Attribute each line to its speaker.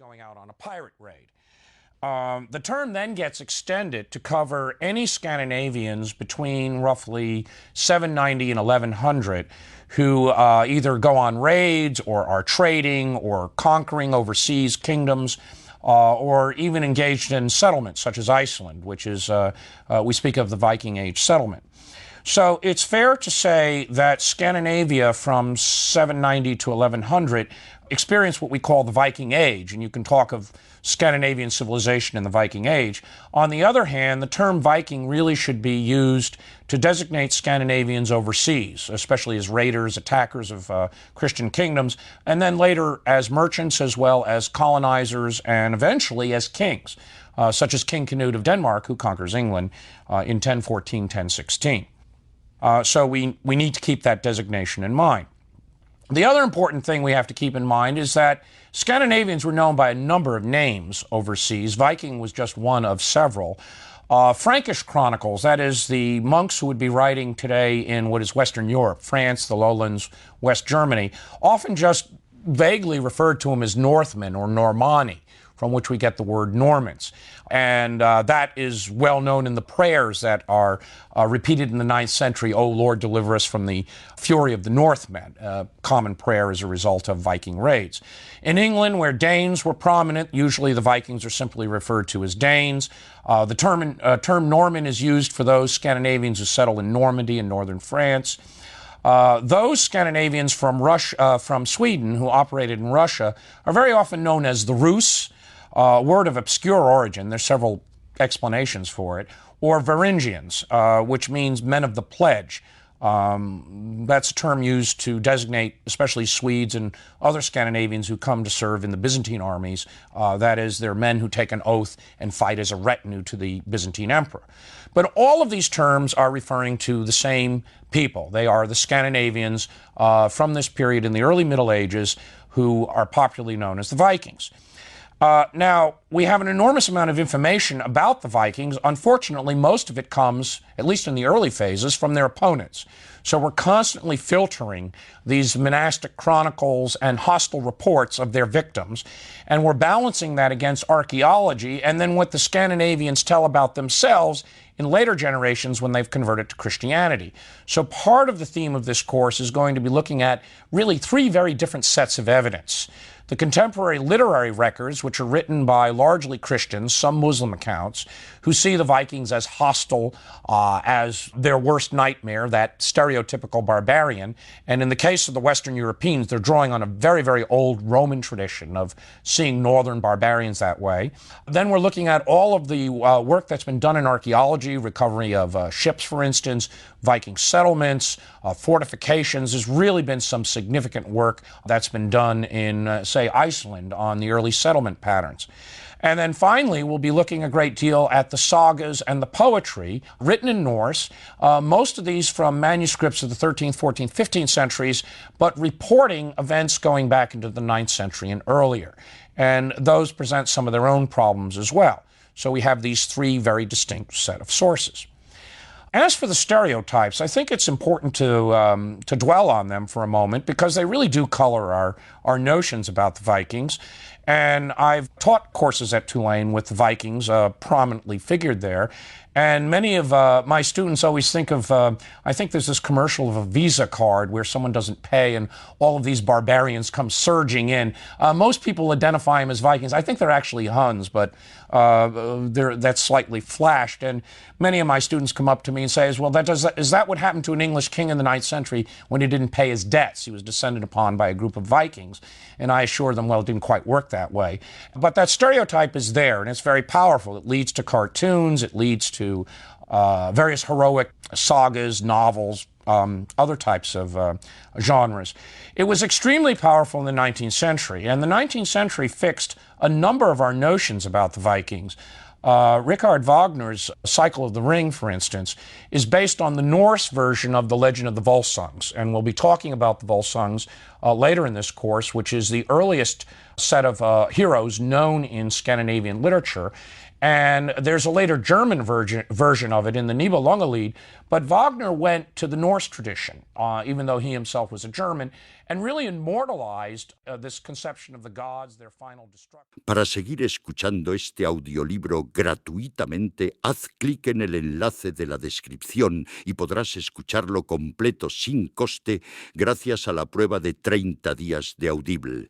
Speaker 1: going out on a pirate raid. The term then gets extended to cover any Scandinavians between roughly 790 and 1100 who either go on raids or are trading or conquering overseas kingdoms or even engaged in settlements such as Iceland, which is, we speak of the Viking Age settlement. So it's fair to say that Scandinavia from 790 to 1100 experienced what we call the Viking Age, and you can talk of Scandinavian civilization in the Viking Age. On the other hand, the term Viking really should be used to designate Scandinavians overseas, especially as raiders, attackers of Christian kingdoms, and then later as merchants as well as colonizers and eventually as kings, such as King Canute of Denmark, who conquers England in 1014, 1016. So we need to keep that designation in mind. The other important thing we have to keep in mind is that Scandinavians were known by a number of names overseas. Viking was just one of several. Frankish chronicles, that is, the monks who would be writing today in what is Western Europe, France, the lowlands, West Germany, often just vaguely referred to them as Northmen or Normanni, from which we get the word Normans. And that is well known in the prayers that are repeated in the 9th century, "O Lord, deliver us from the fury of the Northmen," a common prayer as a result of Viking raids. In England, where Danes were prominent, usually the Vikings are simply referred to as Danes. The term Norman is used for those Scandinavians who settle in Normandy in northern France. Those Scandinavians from Sweden who operated in Russia are very often known as the Rus, a word of obscure origin. There's several explanations for it. Or Varangians, which means men of the pledge. That's a term used to designate especially Swedes and other Scandinavians who come to serve in the Byzantine armies. That is, they're men who take an oath and fight as a retinue to the Byzantine emperor. But all of these terms are referring to the same people. They are the Scandinavians from this period in the early Middle Ages who are popularly known as the Vikings. Now, we have an enormous amount of information about the Vikings. Unfortunately, most of it comes, at least in the early phases, from their opponents. So we're constantly filtering these monastic chronicles and hostile reports of their victims, and we're balancing that against archaeology and then what the Scandinavians tell about themselves in later generations when they've converted to Christianity. So part of the theme of this course is going to be looking at really three very different sets of evidence. The contemporary literary records, which are written by largely Christians, some Muslim accounts, who see the Vikings as hostile, as their worst nightmare, that stereotypical barbarian. And in the case of the Western Europeans, they're drawing on a very, very old Roman tradition of seeing northern barbarians that way. Then we're looking at all of the work that's been done in archaeology, recovery of ships, for instance, Viking settlements, fortifications. There's really been some significant work that's been done in, say, Iceland on the early settlement patterns. And then finally, we'll be looking a great deal at the sagas and the poetry written in Norse, most of these from manuscripts of the 13th, 14th, 15th centuries, but reporting events going back into the 9th century and earlier. And those present some of their own problems as well. So we have these three very distinct set of sources. As for the stereotypes, I think it's important to dwell on them for a moment because they really do color our notions about the Vikings. And I've taught courses at Tulane with the Vikings prominently figured there. And many of my students always think of, I think there's this commercial of a Visa card where someone doesn't pay and all of these barbarians come surging in. Most people identify them as Vikings. I think they're actually Huns, but that's slightly flashed. And many of my students come up to me and say, well, is that what happened to an English king in the 9th century when he didn't pay his debts? He was descended upon by a group of Vikings. And I assure them, well, it didn't quite work that way. But that stereotype is there, and it's very powerful. It leads to cartoons. It leads to various heroic sagas, novels, other types of genres. It was extremely powerful in the 19th century, and the 19th century fixed a number of our notions about the Vikings. Richard Wagner's Cycle of the Ring, for instance, is based on the Norse version of the legend of the Volsungs, and we'll be talking about the Volsungs later in this course, which is the earliest set of heroes known in Scandinavian literature. And there's a later German version of it in the Nibelungenlied, but Wagner went to the Norse tradition, even though he himself was a German, and really immortalized this conception of the gods, their final destruction.
Speaker 2: Para seguir escuchando este audiolibro gratuitamente, haz clic en el enlace de la descripción y podrás escucharlo completo sin coste gracias a la prueba de 30 días de Audible.